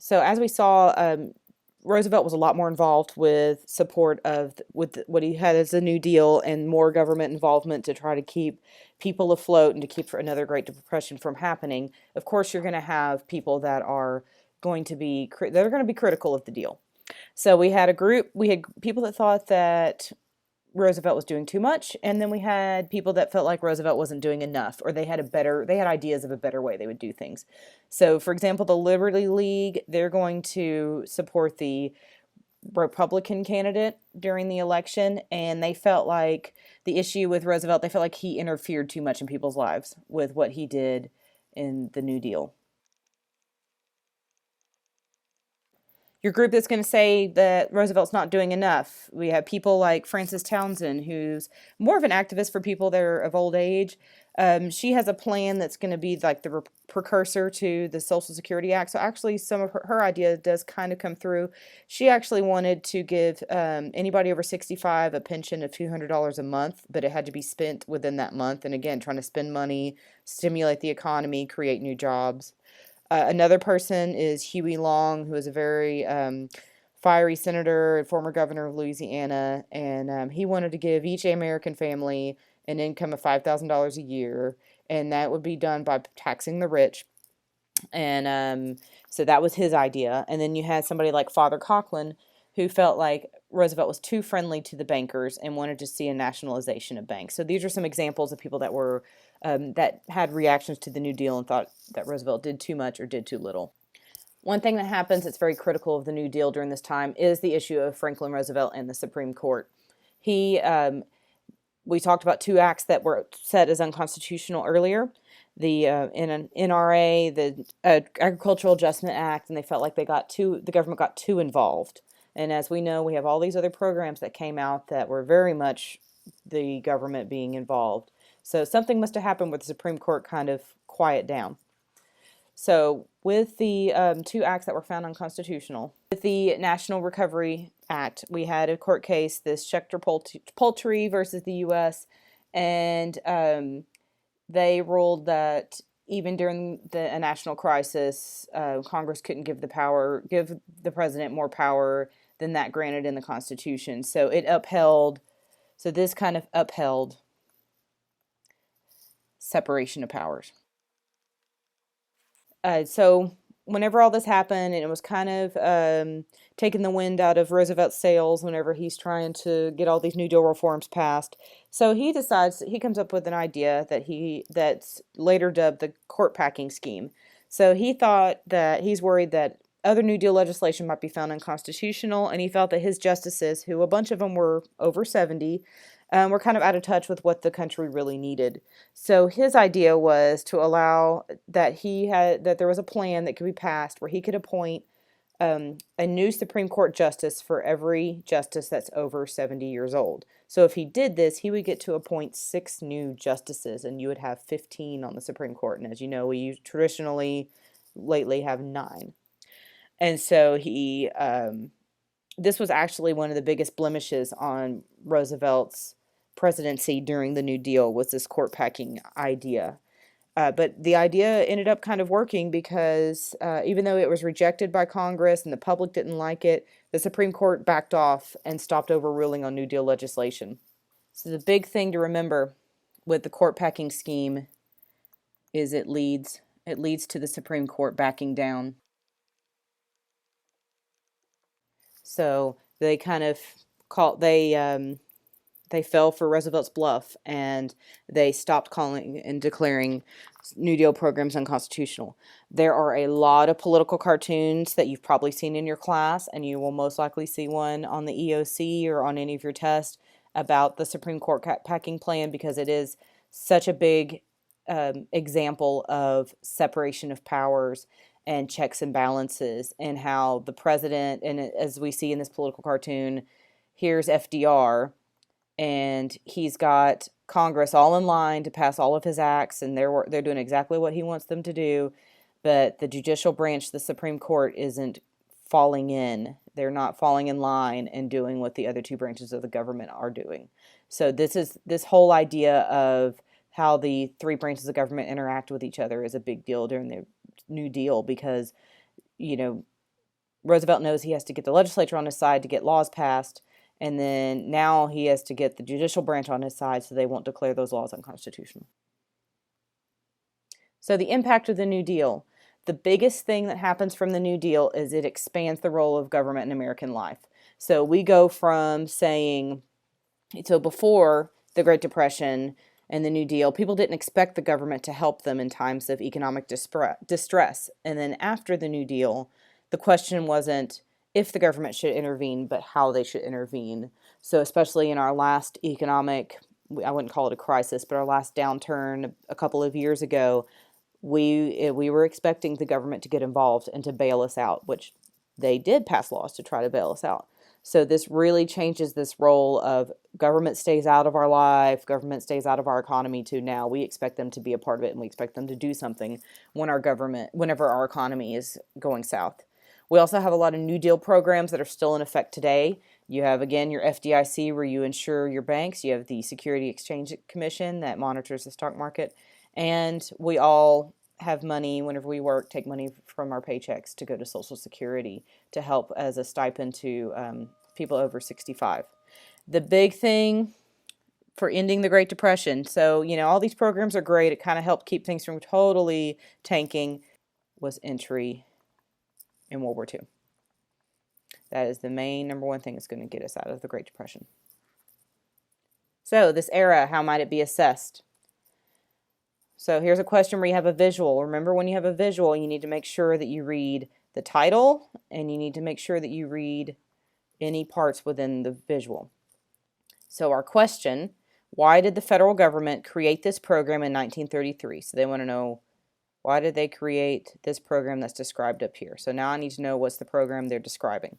So as we saw, Roosevelt was a lot more involved with support of what he had as a New Deal and more government involvement to try to keep people afloat and to keep another Great Depression from happening. Of course, you're going to have people that are going to be critical of the deal. So we had people that thought that Roosevelt was doing too much, and then we had people that felt like Roosevelt wasn't doing enough, or they had ideas of a better way they would do things. So, for example, the Liberty League, they're going to support the Republican candidate during the election, and they felt like the issue with Roosevelt, they felt like he interfered too much in people's lives with what he did in the New Deal. Your group that's going to say that Roosevelt's not doing enough. We have people like Frances Townsend, who's more of an activist for people that are of old age. She has a plan that's going to be like the precursor to the Social Security Act. So actually, some of her idea does kind of come through. She actually wanted to give anybody over 65 a pension of $200 a month, but it had to be spent within that month. And again, trying to spend money, stimulate the economy, create new jobs. Another person is Huey Long, who is a very fiery senator and former governor of Louisiana, and he wanted to give each American family an income of $5,000 a year, and that would be done by taxing the rich. And so that was his idea. And then you had somebody like Father Coughlin, who felt like Roosevelt was too friendly to the bankers and wanted to see a nationalization of banks. So these are some examples of people that were that had reactions to the New Deal and thought that Roosevelt did too much or did too little. One thing that happens that's very critical of the New Deal during this time is the issue of Franklin Roosevelt and the Supreme Court. He We talked about two acts that were set as unconstitutional earlier, the in an NRA, the Agricultural Adjustment Act, and they felt like the government got too involved. And as we know, we have all these other programs that came out that were very much the government being involved. So something must have happened where the Supreme Court kind of quiet down. So with the two acts that were found unconstitutional, with the National Recovery Act, we had a court case, this Schechter Poultry versus the U.S., and they ruled that even during a national crisis, Congress couldn't give the president more power than that granted in the Constitution. So this kind of upheld separation of powers. So whenever all this happened, and it was kind of taking the wind out of Roosevelt's sails whenever he's trying to get all these New Deal reforms passed. So he comes up with an idea that's later dubbed the court packing scheme. So he's worried that other New Deal legislation might be found unconstitutional, and he felt that his justices, who a bunch of them were over 70, were kind of out of touch with what the country really needed. So his idea was to allow that there was a plan that could be passed where he could appoint a new Supreme Court justice for every justice that's over 70 years old. So if he did this, he would get to appoint 6 new justices, and you would have 15 on the Supreme Court. And as you know, we traditionally lately have 9. And so this was actually one of the biggest blemishes on Roosevelt's presidency during the New Deal, was this court packing idea. But the idea ended up kind of working because even though it was rejected by Congress and the public didn't like it, the Supreme Court backed off and stopped overruling on New Deal legislation. So the big thing to remember with the court packing scheme is it leads to the Supreme Court backing down. So they kind of they fell for Roosevelt's bluff, and they stopped calling and declaring New Deal programs unconstitutional. There are a lot of political cartoons that you've probably seen in your class, and you will most likely see one on the EOC or on any of your tests about the Supreme Court packing plan, because it is such a big example of separation of powers and checks and balances, and how the president, and as we see in this political cartoon, here's FDR, and he's got Congress all in line to pass all of his acts, and they're doing exactly what he wants them to do, but the judicial branch, the Supreme Court, isn't falling in. They're not falling in line and doing what the other two branches of the government are doing. So this whole idea of how the 3 branches of government interact with each other is a big deal during the New Deal, because Roosevelt knows he has to get the legislature on his side to get laws passed, and then now he has to get the judicial branch on his side so they won't declare those laws unconstitutional. So the impact of the New Deal. The biggest thing that happens from the New Deal is it expands the role of government in American life. So we go from saying, so before the Great Depression and the New Deal, people didn't expect the government to help them in times of economic distress. And then after the New Deal, the question wasn't if the government should intervene, but how they should intervene. So especially in our last economic, I wouldn't call it a crisis, but our last downturn a couple of years ago, we were expecting the government to get involved and to bail us out, which they did pass laws to try to bail us out. So this really changes this role of government stays out of our life, government stays out of our economy, to now we expect them to be a part of it, and we expect them to do something whenever our economy is going south. We also have a lot of New Deal programs that are still in effect today. You have, again, your FDIC, where you insure your banks. You have the Security Exchange Commission that monitors the stock market. And we all have money whenever we work, take money from our paychecks to go to Social Security to help as a stipend to people over 65. The big thing for ending the Great Depression, so, all these programs are great. It kind of helped keep things from totally tanking, was entry in World War II. That is the main number one thing that's going to get us out of the Great Depression. So this era, how might it be assessed? So here's a question where you have a visual. Remember, when you have a visual, you need to make sure that you read the title, and you need to make sure that you read any parts within the visual. So our question, why did the federal government create this program in 1933? So they want to know, why did they create this program that's described up here? So now I need to know what's the program they're describing.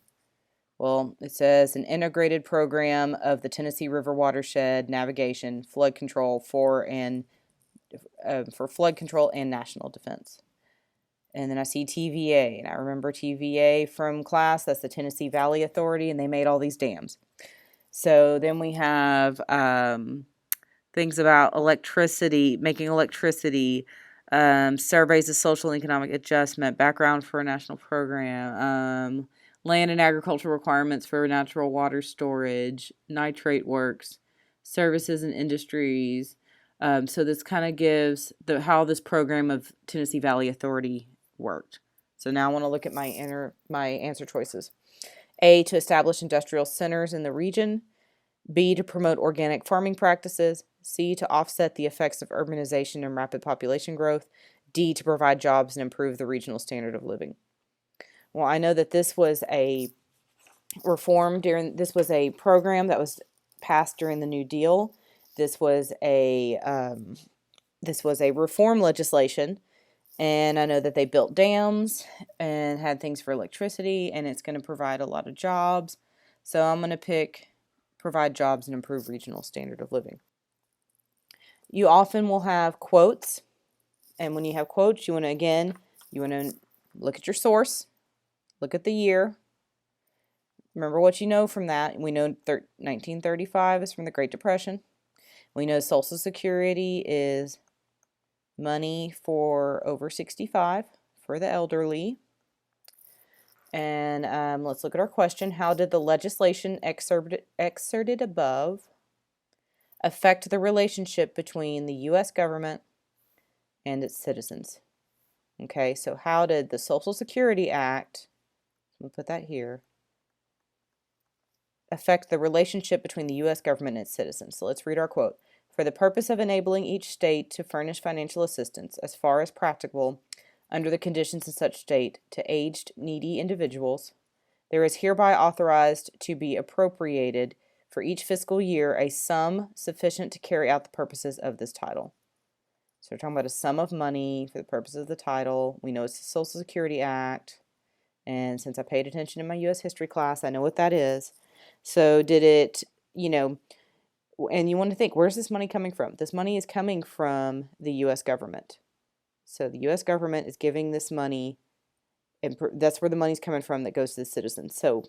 Well, it says an integrated program of the Tennessee River watershed navigation, flood control for flood control and national defense. And then I see TVA, and I remember TVA from class. That's the Tennessee Valley Authority, and they made all these dams. So then we have things about electricity, making electricity, surveys of social and economic adjustment, background for a national program, land and agricultural requirements for natural water storage, nitrate works, services and industries. So this kind of gives how this program of Tennessee Valley Authority worked. So now I want to look at my answer choices. A, to establish industrial centers in the region. B, to promote organic farming practices. C, to offset the effects of urbanization and rapid population growth. D, to provide jobs and improve the regional standard of living. Well, I know that this was a this was a program that was passed during the New Deal. This was a reform legislation, and I know that they built dams and had things for electricity, and it's going to provide a lot of jobs. So I'm going to pick provide jobs and improve regional standard of living. You often will have quotes, and when you have quotes, you want to look at your source, look at the year. Remember what you know from that. We know 1935 is from the Great Depression. We know Social Security is money for over 65 for the elderly. And let's look at our question. How did the legislation excerpted above affect the relationship between the U.S. government and its citizens? Okay, so how did the Social Security Act, we'll put that here, affect the relationship between the U.S. government and its citizens? So let's read our quote. For the purpose of enabling each state to furnish financial assistance as far as practicable under the conditions in such state to aged, needy individuals, there is hereby authorized to be appropriated for each fiscal year a sum sufficient to carry out the purposes of this title. So we're talking about a sum of money for the purposes of the title. We know it's the Social Security Act, and since I paid attention in my U.S. history class, I know what that is. So did it, and you want to think, where's this money coming from? This money is coming from the U.S. government. So the U.S. government is giving this money, and that's where the money's coming from that goes to the citizens. So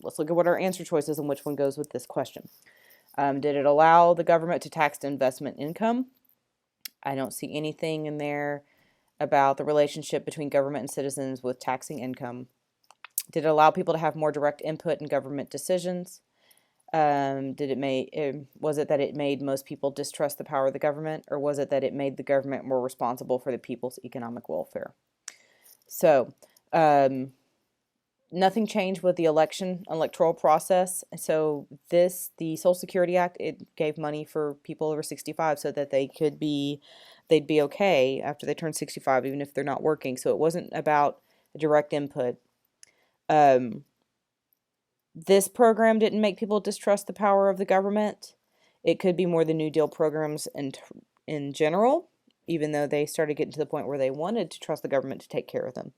let's look at what our answer choice is and which one goes with this question. Did it allow the government to tax investment income? I don't see anything in there about the relationship between government and citizens with taxing income. Did it allow people to have more direct input in government decisions? Was it that it made most people distrust the power of the government, or was it that it made the government more responsible for the people's economic welfare? So, nothing changed with the electoral process. So the Social Security Act, it gave money for people over 65 so that they'd be okay after they turn 65, even if they're not working. So it wasn't about direct input. This program didn't make people distrust the power of the government. It could be more the New Deal programs in general, even though they started getting to the point where they wanted to trust the government to take care of them.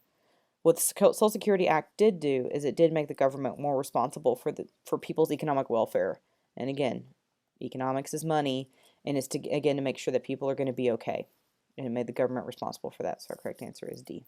What the Social Security Act did do is it did make the government more responsible for people's economic welfare. And again, economics is money, and it's to make sure that people are going to be okay. And it made the government responsible for that. So our correct answer is D.